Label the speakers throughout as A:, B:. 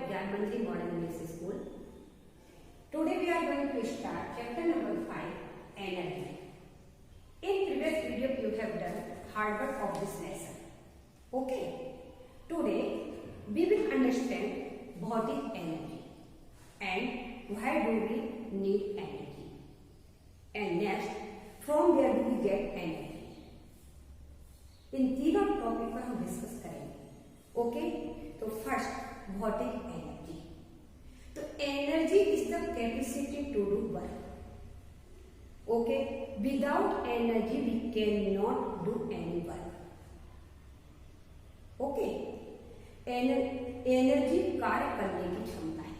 A: Gyan Manjari Modern English School. Today we are going to start chapter number 5, Energy. In previous video you have done hard work of this lesson. Okay. Today we will understand what is energy and why do we need energy. And next, from where do we get energy. इन तीनों topic पर हम discuss करेंगे. Okay, तो first what is energy. तो energy is the capacity to do work. Okay, without energy we can not do any work. Okay, energy कार्य करने की क्षमता है,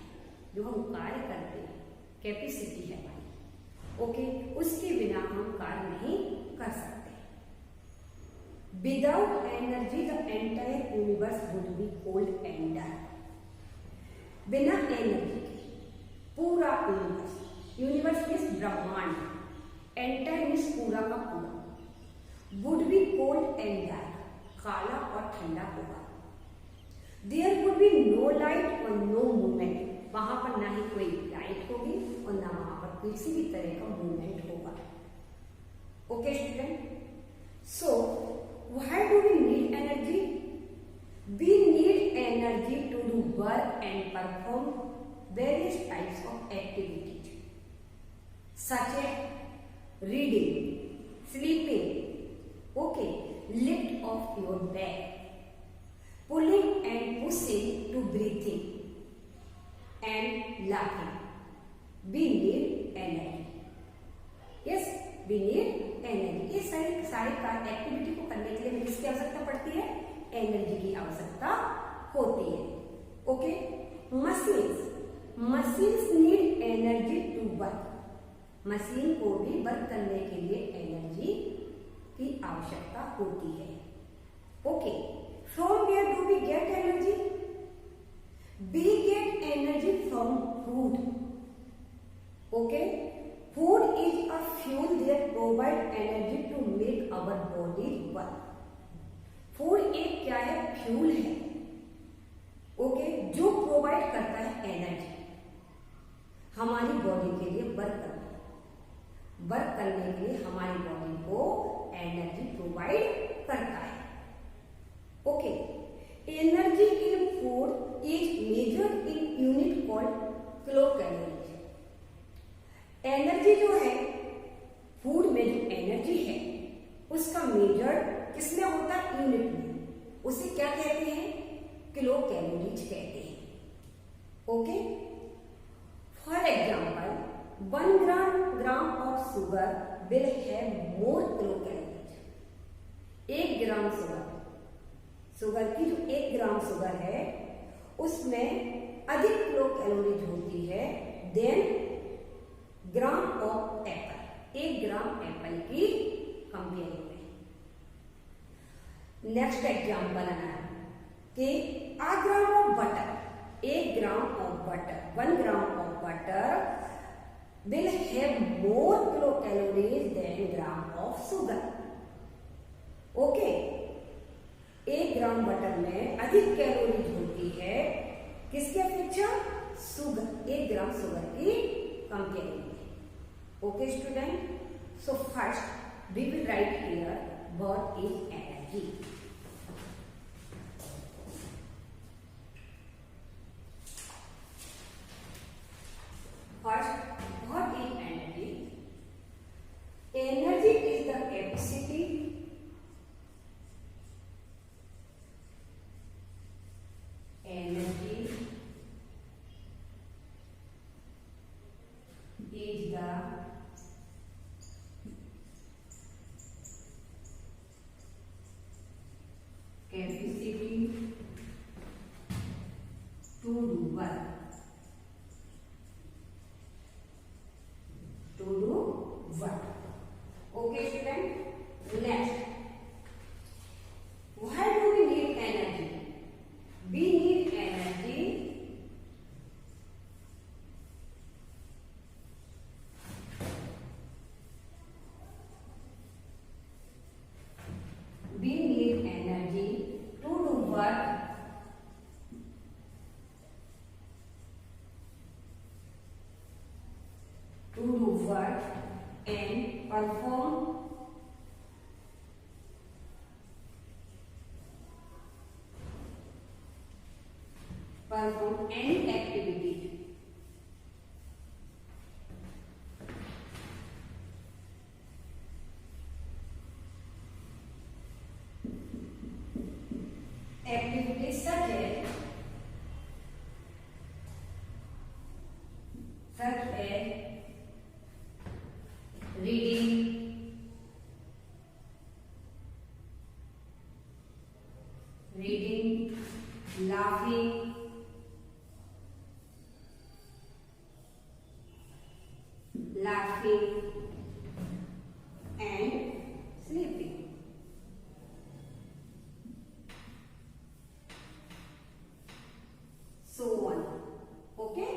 A: जो हम कार्य करते हैं, कैपेसिटी है हमारी. ओके, उसके बिना हम कार्य नहीं कर सकते. Without energy, the entire universe would be cold and dark. बिना एनर्जी के पूरा यूनिवर्स मीन्स ब्रह्मांड, एंटायर मीन्स पूरा का पूरा, would be cold and dark, काला और ठंडा होगा. There would be no light और no movement, वहां पर ना ही कोई लाइट होगी और ना वहां पर किसी भी तरह का मूवमेंट होगा. Okay student, so why do we need energy? We need energy to do work and perform various types of activities such as reading, sleeping, okay, lift off your bag, pulling and pushing to breathing and laughing. We need energy. Yes, we need energy. ये सारी activity को करने के लिए हमें किसकी आवश्यकता पड़ती है? एनर्जी की आवश्यकता होती है. Okay, machines need energy to work. Machine को भी वर्क करने के लिए एनर्जी की आवश्यकता होती है. Okay, from where do we get energy? We get energy from food. Okay, food is a fuel that provide energy to make our body work. Food एक क्या है? फ्यूल है. ओके, जो प्रोवाइड करता है एनर्जी हमारी बॉडी के लिए वर्क करने के लिए हमारी बॉडी को एनर्जी प्रोवाइड करता है. Okay, energy in food is measured in unit called kilocalorie. Energy जो है फूड में, जो एनर्जी है उसका मेजर किसमें होता है? यूनिट में. उसे क्या कहते हैं? किलो कैलोरीज कहते हैं. Okay, for example 1 gram of sugar will have more kilo calories. 1 gram sugar की जो 1 ग्राम शुगर है उसमें अधिक किलो कैलोरीज होती है than gram of apple. 1 gram apple की कंपेयरिंग में. नेक्स्ट एग्जांपल है कि a gram of butter, 1 gram of butter, 1 gram of butter will have more kilo calories than gram of sugar. Okay, 1 gram butter में अधिक calories होती है किसकी अपेक्षा? शुगर, 1 ग्राम शुगर की comparing. Okay student, so first we will write here what is energy. First, what is energy? Energy is the capacity to do work. Okay student, next, why do we need energy? We need energy to do work work and perform any activity. Activities such as reading, laughing, and sleeping. So on. Okay?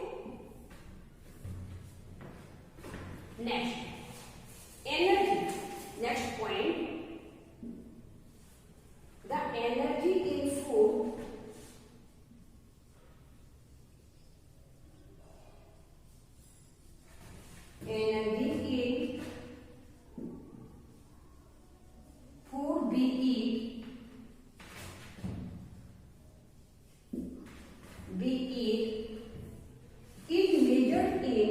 A: Next, energy. Next point. The energy in food we eat is measured in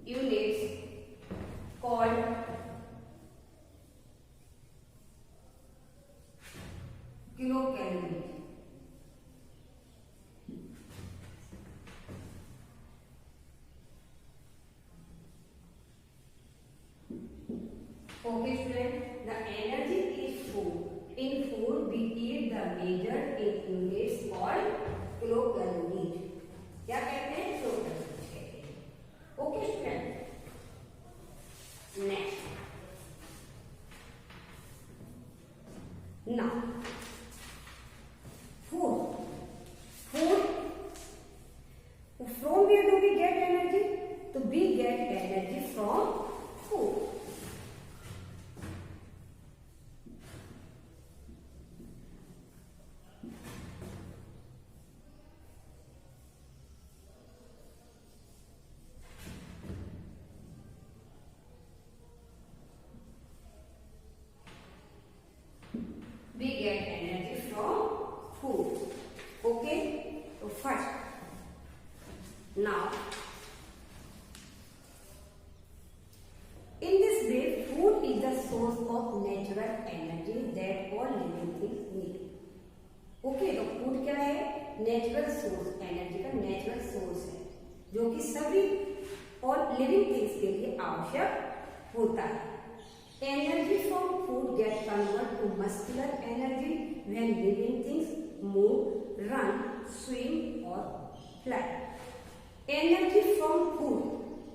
A: units called kilocalorie. Okay, student, the energy is food. In food, we eat the measured in units called kilocalorie. क्या कहते हैं? kilocalorie कहते हैं. Okay, student. Next. Now, food. From where do we get energy? So we get energy from food. We get energy from food. Okay? So first, now, in this way, food is the source of natural energy that all living things need. Okay, तो food क्या है? Natural source, energy का natural source है जो कि सभी और living things के लिए आवश्यक होता है. Energy from food gets converted to muscular energy when living things move, run, swim or fly. Energy from food,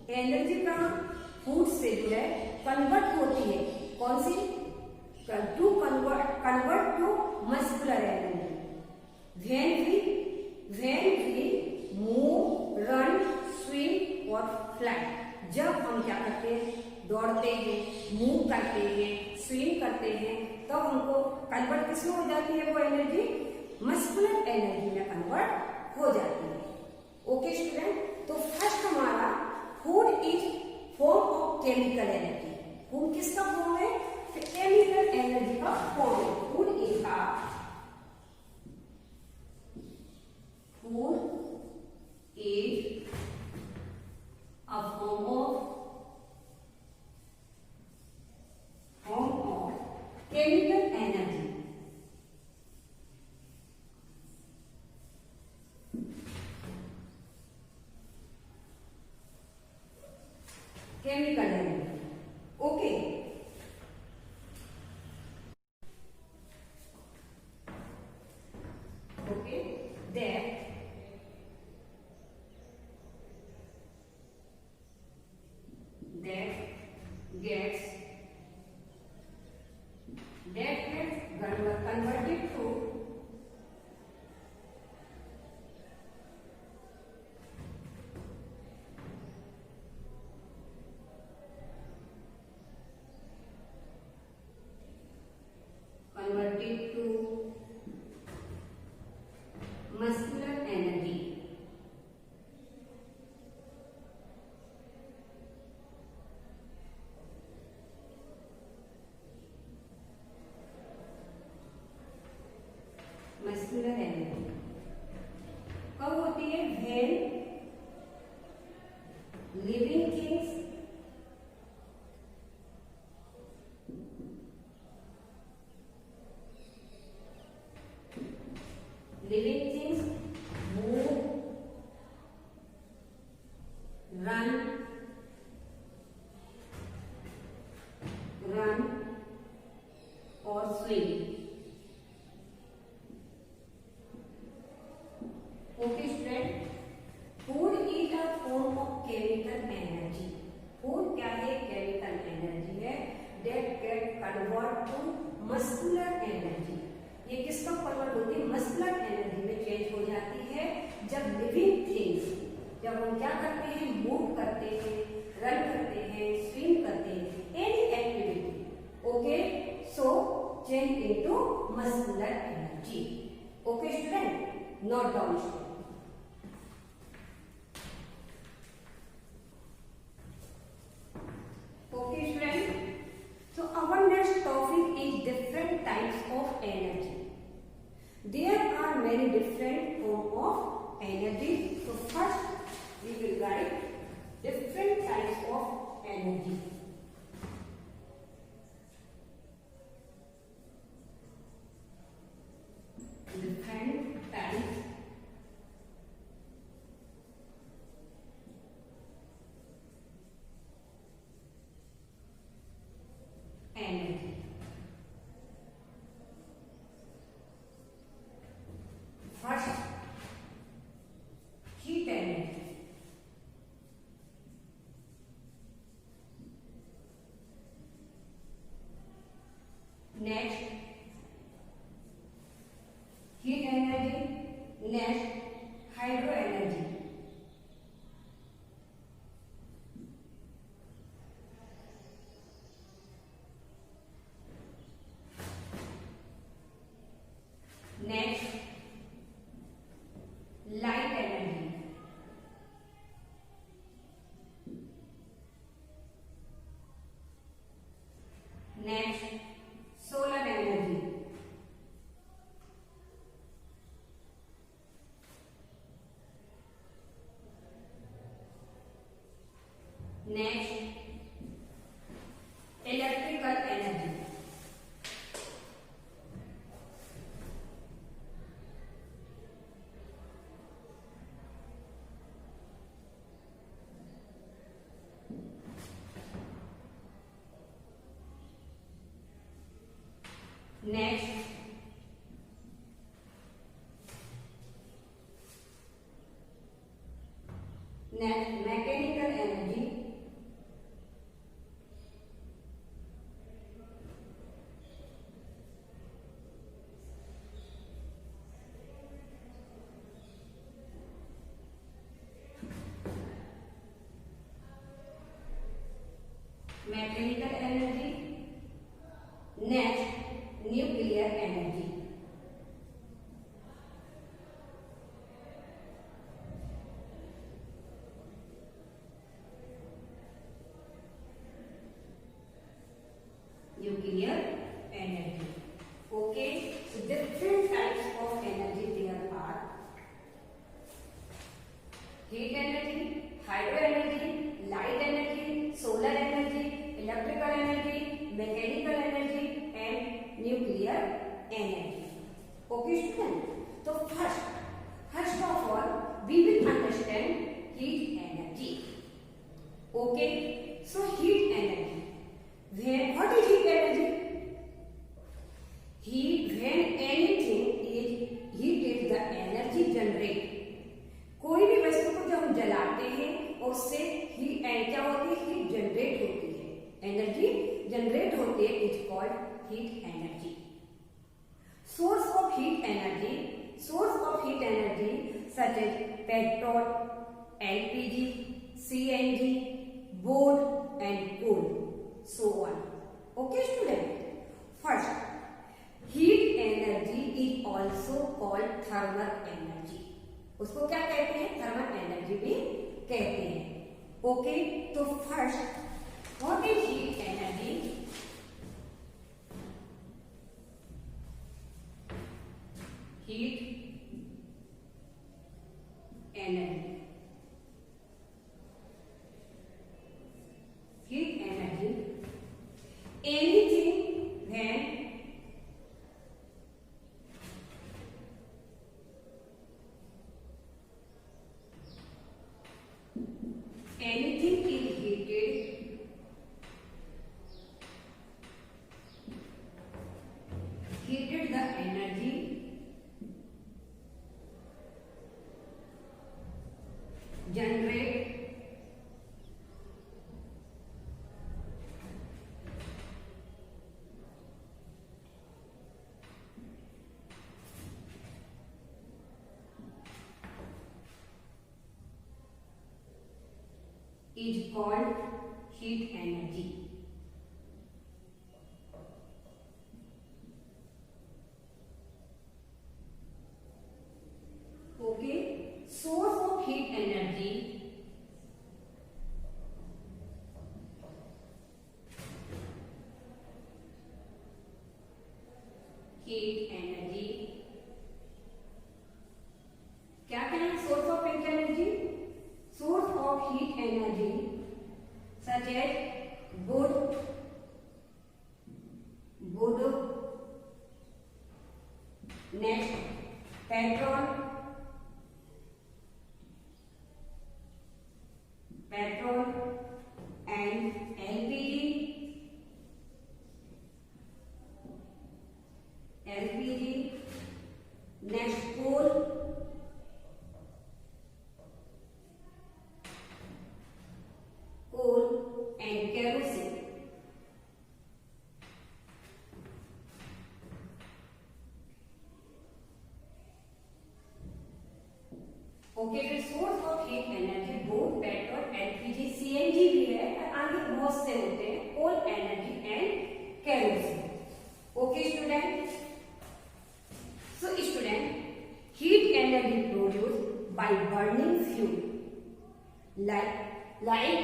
A: energy का फूड से जो है कन्वर्ट होती है. कौन सी? To convert to muscular energy when we move, run, swim और fly. जब हम क्या करते हैं? दौड़ते हैं, मूव करते हैं, स्विम करते हैं, तब हमको कन्वर्ट किसमें हो जाती है? वो एनर्जी मस्कुलर एनर्जी में कन्वर्ट हो जाती है. ओके स्टूडेंट, तो फर्स्ट हमारा food is form of chemical energy. Food किसका फॉर्म है? केमिकल एनर्जी का फॉर्म है. Food is a form of chemical energy. Chemical energy. Okay. Okay. That gets converted to living things, move, run or swim. Okay student, food is a form of chemical energy. Food क्या है? chemical energy है that get convert to muscular energy. ये किसका convert होती है? Muscular energy में change हो जाती है जब लिविंग थिंग्स, जब हम क्या करते हैं? मूव करते हैं, रन करते हैं, स्विम करते हैं, any activity. Okay, so change into muscular energy. Okay student, note down student. Okay student, so our next topic is different types of energy. There are many different forms of energy. So first we will write different types of energy. Different types energy. First, heat energy. Next, heat energy. Next, hydro energy. Next, light energy. Next, solar energy. Next, electrical energy. Next, mechanical energy. Mechanical energy. Next, nuclear energy. Nuclear energy. Okay, so different types of energy there are: heat energy, hydro energy, light energy, solar energy, electrical energy, mechanical energy and nuclear energy. Okay student, so first of all we will understand heat energy. Okay, so heat energy. What is heat energy? When anything is heated, the energy generated. कोई भी वस्तु को जब हम जलाते हैं उससे क्या होती है? हीट जनरेट होती है, एनर्जी जनरेट होती है, is called heat energy. Source of heat energy such as petrol, LPG, CNG, wood and coal, so on. Okay student, first heat energy is also called thermal energy. उसको क्या कहते हैं? Thermal energy भी कहते हैं. Okay, तो first what is heat energy? Heat energy generate is called heat energy. Okay, source of heat energy क्या क्या है source of heat energy? Source of heat energy such as wood, next petrol, and LPG, next coal, and kerosene. Okay, फिर source of heat energy both petrol, LPG, CNG भी है और आगे बहुत से होते हैं, coal energy and kerosene. Okay student, so student heat energy produced by burning fuel like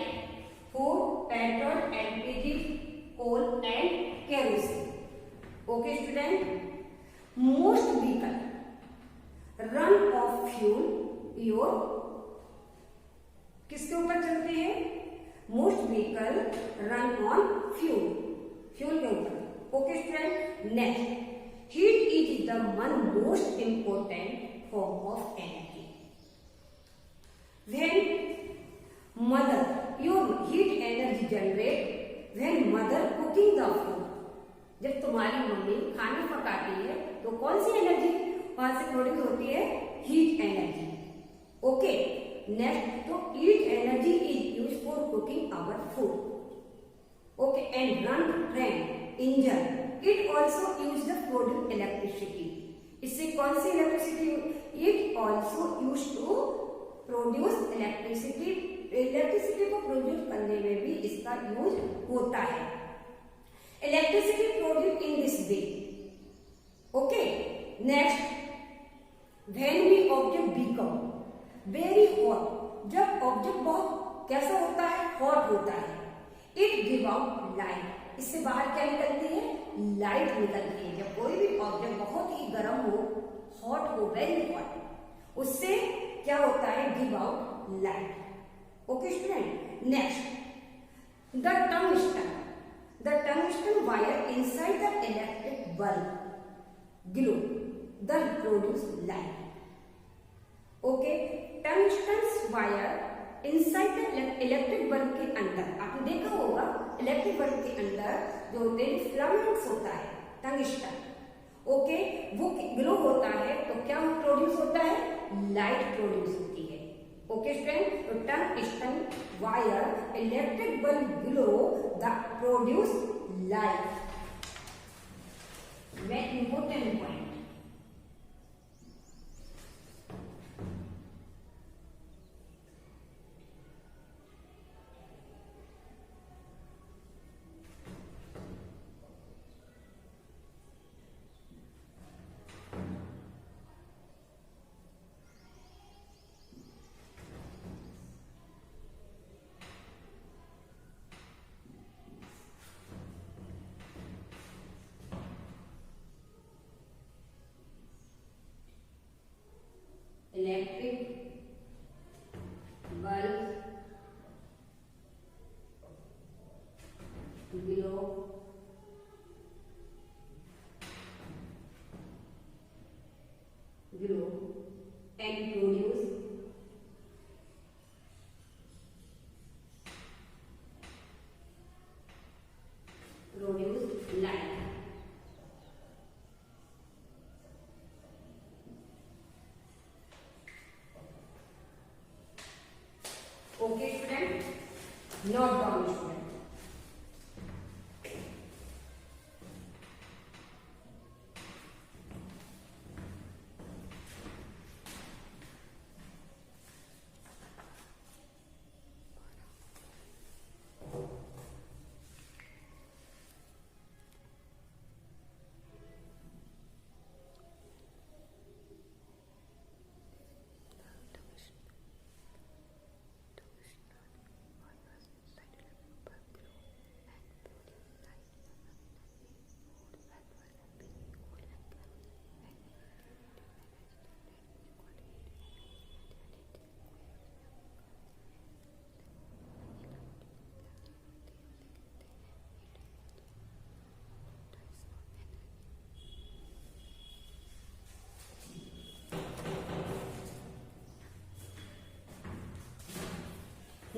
A: food, petrol, LPG, coal and kerosene. Okay student, most vehicle run of fuel your किसके ऊपर चलते हैं? Most vehicle run on fuel के ऊपर. Okay student, next heat is the one most important form of energy. When mother your heat energy generate when mother cooking the food. जब तुम्हारी mummy खाना पकाती है तो कौन सी एनर्जी वहां से प्रोड्यूस होती है? Heat energy. ओके, नेक्स्ट तो heat energy is use for cooking our food. Okay, and run train engine it also use the produce electricity. इससे कौन सी electricity? It also use to produce electricity. Electricity को produce करने में भी इसका use होता है. Electricity produce in this way. Okay, next when we object become very hot. जब ऑब्जेक्ट बहुत कैसा होता है? हॉट होता है. It give out light. इससे बाहर क्या निकलती है? लाइट निकलती है. जब कोई भी ऑब्जेक्ट बहुत ही गर्म हो, हॉट हो, वेरी हॉट, उससे क्या होता है? Give out light. Okay student, next the tungsten. The tungsten wire inside the electric bulb glow the produce light. Okay, tungsten wire inside the electric bulb के अंदर, आपने देखा होगा इलेक्ट्रिक बल्ब के अंदर जो होते हैं फिलामेंट्स होता है टंगस्टन. ओके, वो ग्लो होता है तो क्या प्रोड्यूस होता है? लाइट प्रोड्यूस होती है. ओके स्टूडेंट, तो tungsten wire electric bulb glow the produce light. Very important point. Okay, student, note down, student.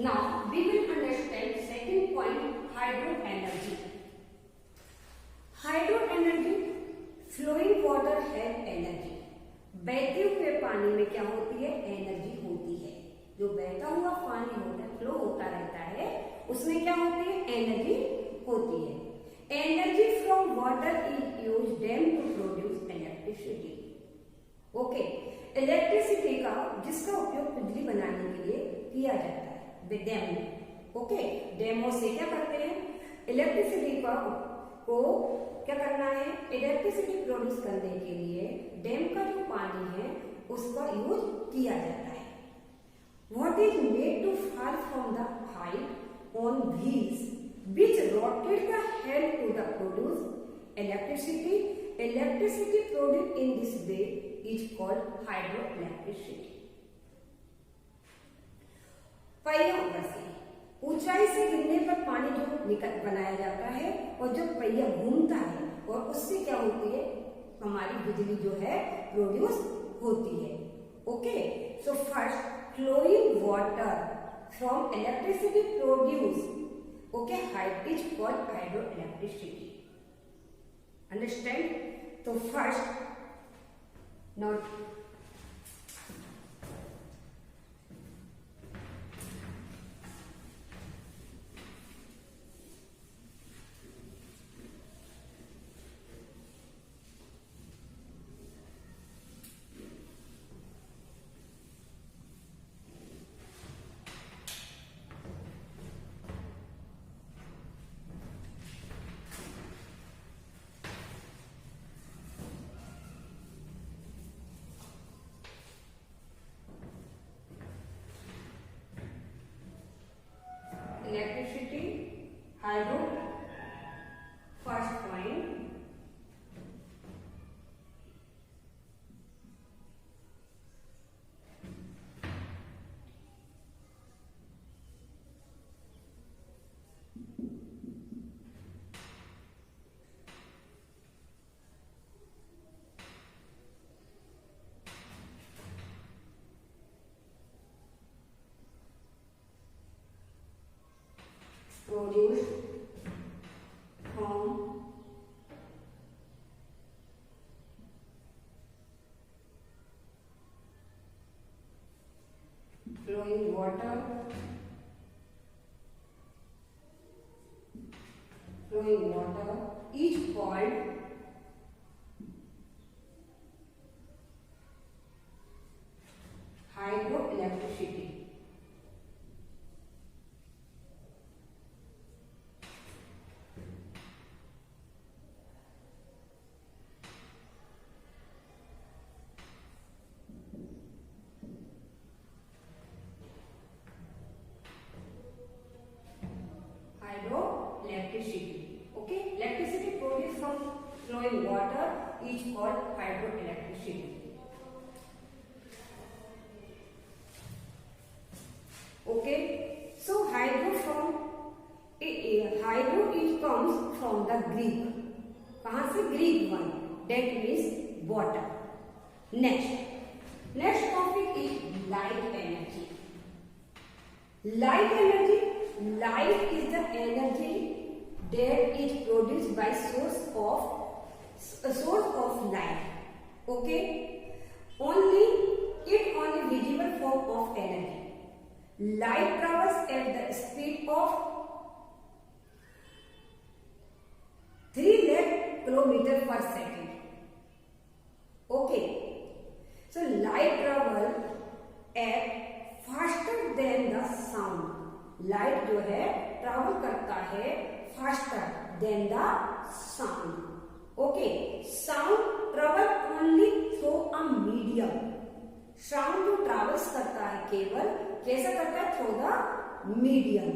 A: Now we will understand second point, hydro energy. Hydro energy, flowing water have energy. बहते हुए पानी में क्या होती है? Energy होती है. जो बहता हुआ पानी होता है, फ्लो होता रहता है, उसमें क्या होती है? एनर्जी होती है. Energy from water is used them to produce electricity. Okay, electricity का जिसका उपयोग बिजली बनाने के लिए किया जाता है डैम. ओके, डैमों से क्या करते हैं? इलेक्ट्रिसिटी को क्या करना है? इलेक्ट्रिसिटी प्रोड्यूस करने के लिए डैम का जो पानी है उसका यूज किया जाता है. What is made to fall from the height on wheels which rotate the help to the produce electricity. Electricity produced in this way is called hydroelectricity. पहिया ऊपर से ऊंचाई से गिरने पर पानी जो बनाया जाता है और जब पहिया घूमता है और उससे क्या होती है? हमारी बिजली जो है प्रोड्यूस होती है. Okay, so first flowing water from electricity produce. Okay, height is called hydroelectricity. Understand? तो first note electricity, hydro, first point. Produced from flowing water, is called hydroelectricity. Electricity. Okay, electricity produced from flowing water is called hydroelectricity. Okay, so hydro comes from the Greek. कहाँ से? Greek one, that means water. Next topic is light energy. Light energy. Light is the energy that is produced by source of light. Okay, only visible form of energy. Light travels at the speed of 3 lakh kilometer per second. Okay. So light travel at faster than the sound. Light जो है travel करता है faster than the sound. Okay. Sound travel only through a medium. Sound जो travels करता है केवल कैसा करता है? Through the medium.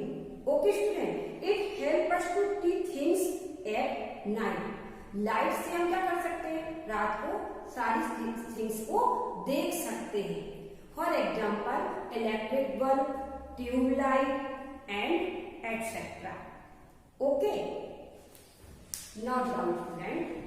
A: Okay student, it help us to see things at night. Light से हम क्या कर सकते हैं? रात को सारी थिंग्स को देख सकते हैं. For example electric bulb, tubelight and etcetera. Okay, note down student.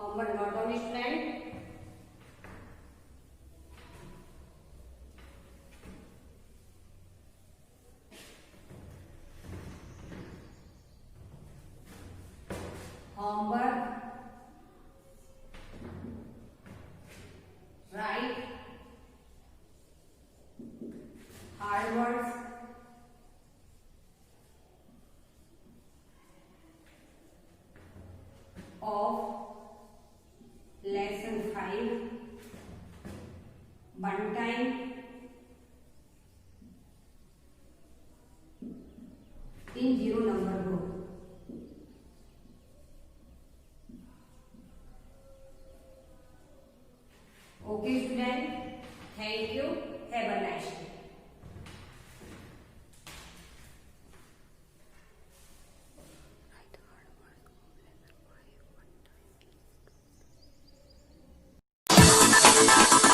A: Homework not on student. Homework. Write hard words. Of lesson 5, one time in 0 number group. Okay student, thank you, have a nice day.
B: Thank you.